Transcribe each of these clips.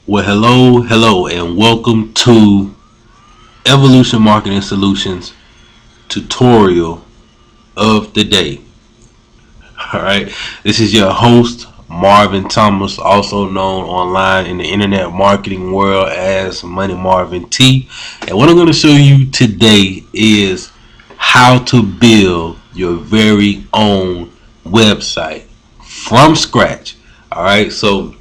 Well, hello, and welcome to Evolution Marketing Solutions tutorial of the day. All right, this is your host, Marvin Thomas, also known online in the internet marketing world as Money Marvin T. And what I'm going to show you today is how to build your very own website from scratch. All right, so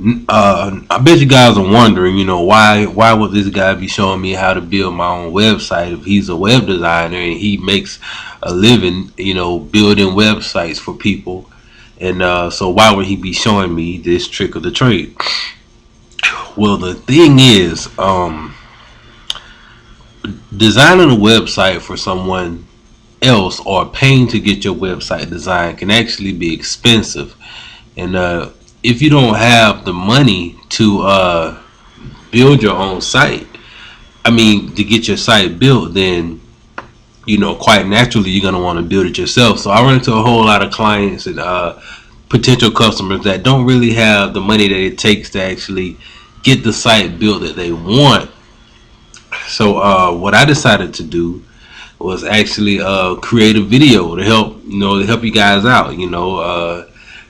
I bet you guys are wondering, why would this guy be showing me how to build my own website if he's a web designer and he makes a living, building websites for people. And so why would he be showing me this trick of the trade? Well, the thing is, designing a website for someone else or paying to get your website designed can actually be expensive. And if you don't have the money to build your own site, to get your site built, then quite naturally you're gonna want to build it yourself. So I run into a whole lot of clients and potential customers that don't really have the money that it takes to actually get the site built that they want. So what I decided to do was actually create a video to help you guys out.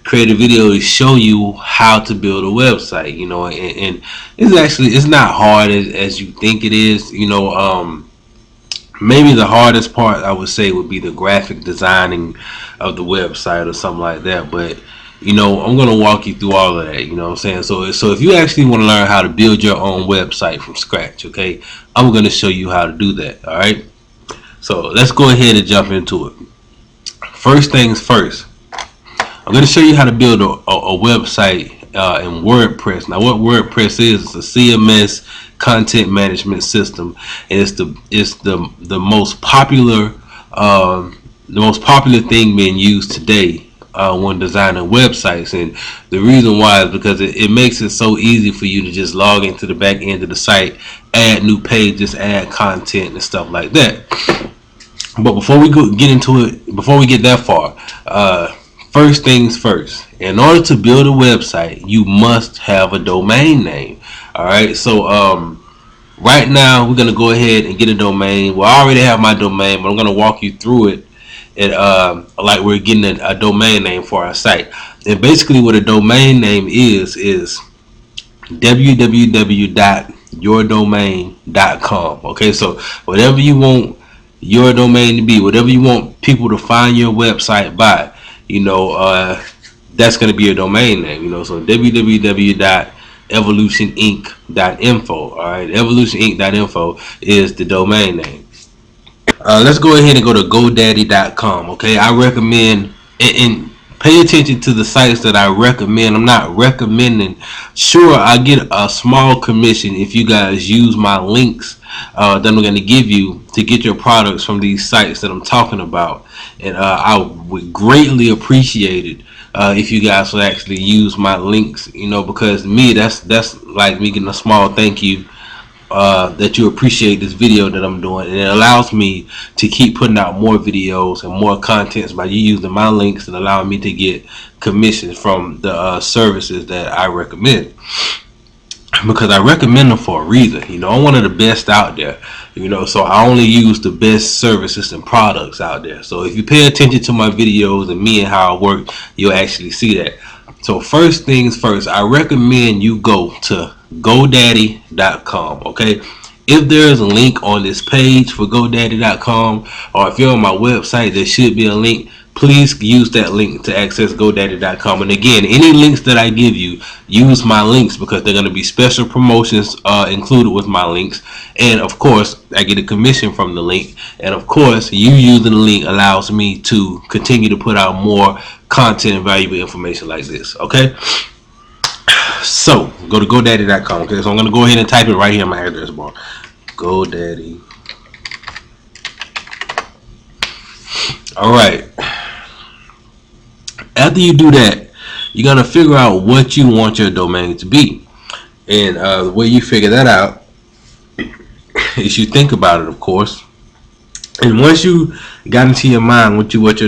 Create a video to show you how to build a website. And it's not hard as you think it is. Maybe the hardest part I would say would be the graphic designing of the website or something like that. But I'm gonna walk you through all of that. You know what I'm saying? So if you actually want to learn how to build your own website from scratch, okay, I'm gonna show you how to do that. All right. So let's go ahead and jump into it. First things first, I'm going to show you how to build a website in WordPress. Now, what WordPress is, it's a CMS content management system, and it's the most popular thing being used today when designing websites. And the reason why is because it makes it so easy for you to just log into the back end of the site, add new pages, add content, and stuff like that. But before we get that far, first things first, in order to build a website, you must have a domain name. All right, so right now we're going to go ahead and get a domain. Well, I already have my domain, but I'm going to walk you through it like we're getting a domain name for our site. And basically what a domain name is www.yourdomain.com. Okay, so whatever you want your domain to be, whatever you want people to find your website by, that's going to be a domain name. So www.evolutioninc.info. All right, evolutioninc.info is the domain name. Let's go ahead and go to GoDaddy.com. Okay, I recommend and pay attention to the sites that I recommend. I'm not recommending. Sure, I get a small commission if you guys use my links that I'm going to give you to get your products from these sites that I'm talking about, and I would greatly appreciate it if you guys would actually use my links. Because to me, that's like me getting a small thank you that you appreciate this video that I'm doing, and it allows me to keep putting out more videos and more contents by you using my links and allowing me to get commissions from the services that I recommend. Because I recommend them for a reason. I'm one of the best out there. So I only use the best services and products out there. So if you pay attention to my videos and me and how I work, you'll actually see that. So first things first, I recommend you go to GoDaddy.com. Okay, if there's a link on this page for GoDaddy.com, or if you're on my website, there should be a link. Please use that link to access GoDaddy.com. And again, any links that I give you, use my links, because they're going to be special promotions included with my links. And of course, I get a commission from the link. And of course, you using the link allows me to continue to put out more content and valuable information like this. Okay, so go to GoDaddy.com. Okay, so I'm going to go ahead and type it right here in my address bar. GoDaddy. All right. After you do that, you're going to figure out what you want your domain to be. And the way you figure that out is you think about it, of course. And once you got into your mind what you want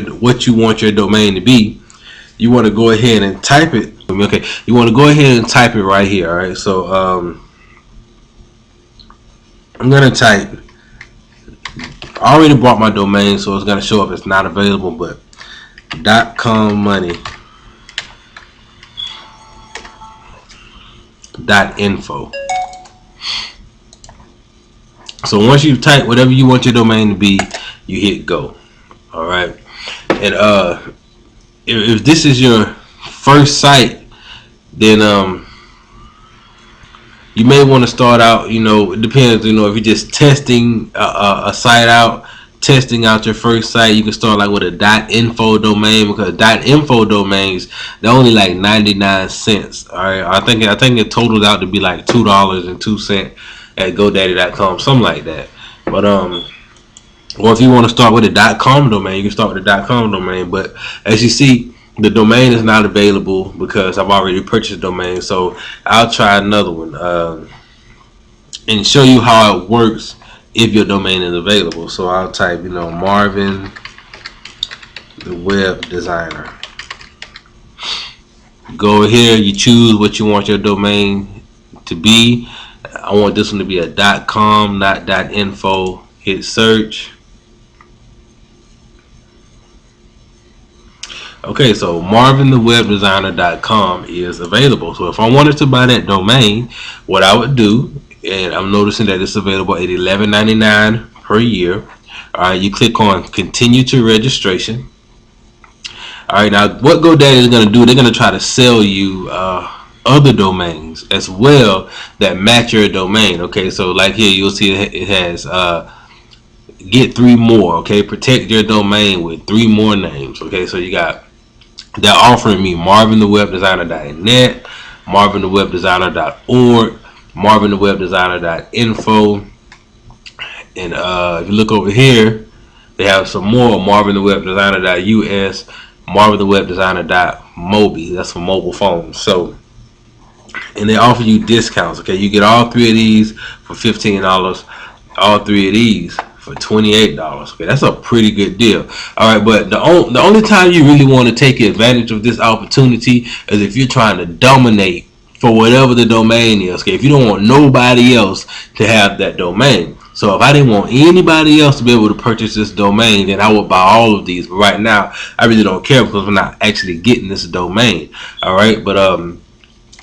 your domain to be, you want to go ahead and type it Okay, you want to go ahead and type it right here. All right, so I'm gonna type. I already bought my domain, so it's gonna show up it's not available, but .com money .info. So once you type whatever you want your domain to be, you hit go. All right, and if this is your first site, then you may want to start out. It depends. If you're just testing a site out, testing out your first site, you can start like with a .info domain, because .info domains, they're only like 99 cents. All right, I think it totaled out to be like $2.02 at GoDaddy.com, something like that. But or if you want to start with a .com domain, you can start with a .com domain. But as you see, the domain is not available because I've already purchased a domain. So I'll try another one and show you how it works if your domain is available. So I'll type, Marvin the Web Designer. Go here, you choose what you want your domain to be. I want this one to be a .com, not .info. Hit search. Okay, so marvinthewebdesigner.com is available. So if I wanted to buy that domain, what I would do, and I'm noticing that it's available at $11.99 per year. All right, you click on continue to registration. All right, now what GoDaddy is going to do, they're going to try to sell you other domains as well that match your domain. Okay, so like here, you'll see it has get 3 more. Okay, protect your domain with 3 more names. Okay, so you got, they're offering me marvinthewebdesigner.net, marvinthewebdesigner.org, marvinthewebdesigner.info, and if you look over here, they have some more, marvinthewebdesigner.us, marvinthewebdesigner.mobi. That's for mobile phones. So, and they offer you discounts. Okay, you get all 3 of these for $15, all 3 of these for $28. Okay, that's a pretty good deal. All right, but the only time you really want to take advantage of this opportunity is if you're trying to dominate for whatever the domain is. Okay, if you don't want nobody else to have that domain. So if I didn't want anybody else to be able to purchase this domain, then I would buy all of these. But right now, I really don't care because I'm not actually getting this domain. All right, but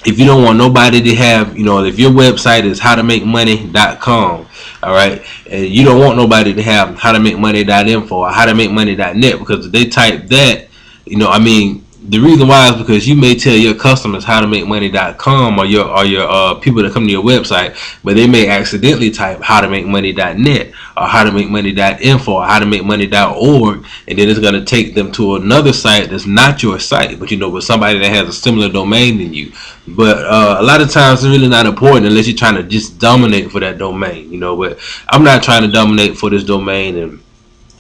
if you don't want nobody to have, if your website is howtomakemoney.com, all right, and you don't want nobody to have howtomakemoney.info or howtomakemoney.net, because if they type that, the reason why is because you may tell your customers howtomakemoney.com or your people that come to your website, but they may accidentally type howtomakemoney.net or howtomakemoney.info or howtomakemoney.org, and then it's going to take them to another site that's not your site, but with somebody that has a similar domain than you. But a lot of times it's really not important unless you're trying to just dominate for that domain, but I'm not trying to dominate for this domain, and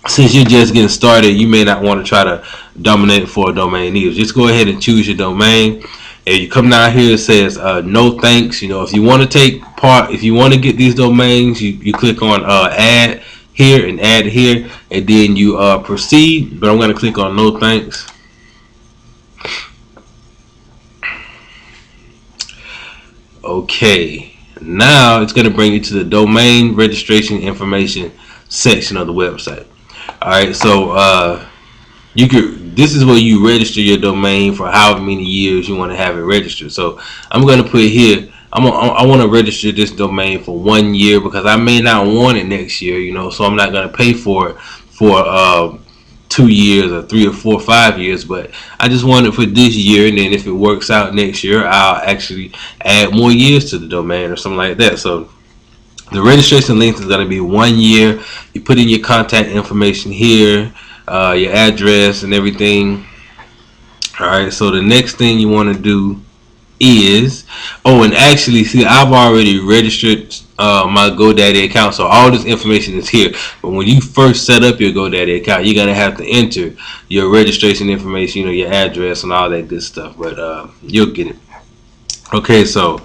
since you're just getting started, you may not want to try to dominate for a domain either. Just go ahead and choose your domain. And you come down here, it says no thanks. If you want to take part, if you want to get these domains, you click on add here and add here, and then you proceed. But I'm going to click on no thanks. Okay, now it's going to bring you to the domain registration information section of the website. All right, so this is where you register your domain for however many years you want to have it registered. So I'm going to put here, I want to register this domain for 1 year because I may not want it next year, so I'm not going to pay for it for 2 years or 3 or 4 or 5 years, but I just want it for this year, and then if it works out next year, I'll actually add more years to the domain or something like that. So the registration length is going to be 1 year. You put in your contact information here, your address and everything. All right, so the next thing you want to do is, and actually, see, I've already registered my GoDaddy account, so all this information is here. But when you first set up your GoDaddy account, you're going to have to enter your registration information, your address and all that good stuff, but you'll get it. Okay, so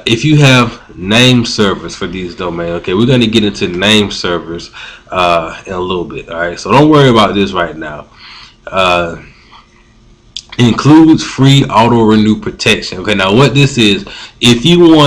if you have name servers for these domains, okay, we're going to get into name servers in a little bit. All right, so don't worry about this right now. includes free auto renew protection. Okay, now what this is, if you want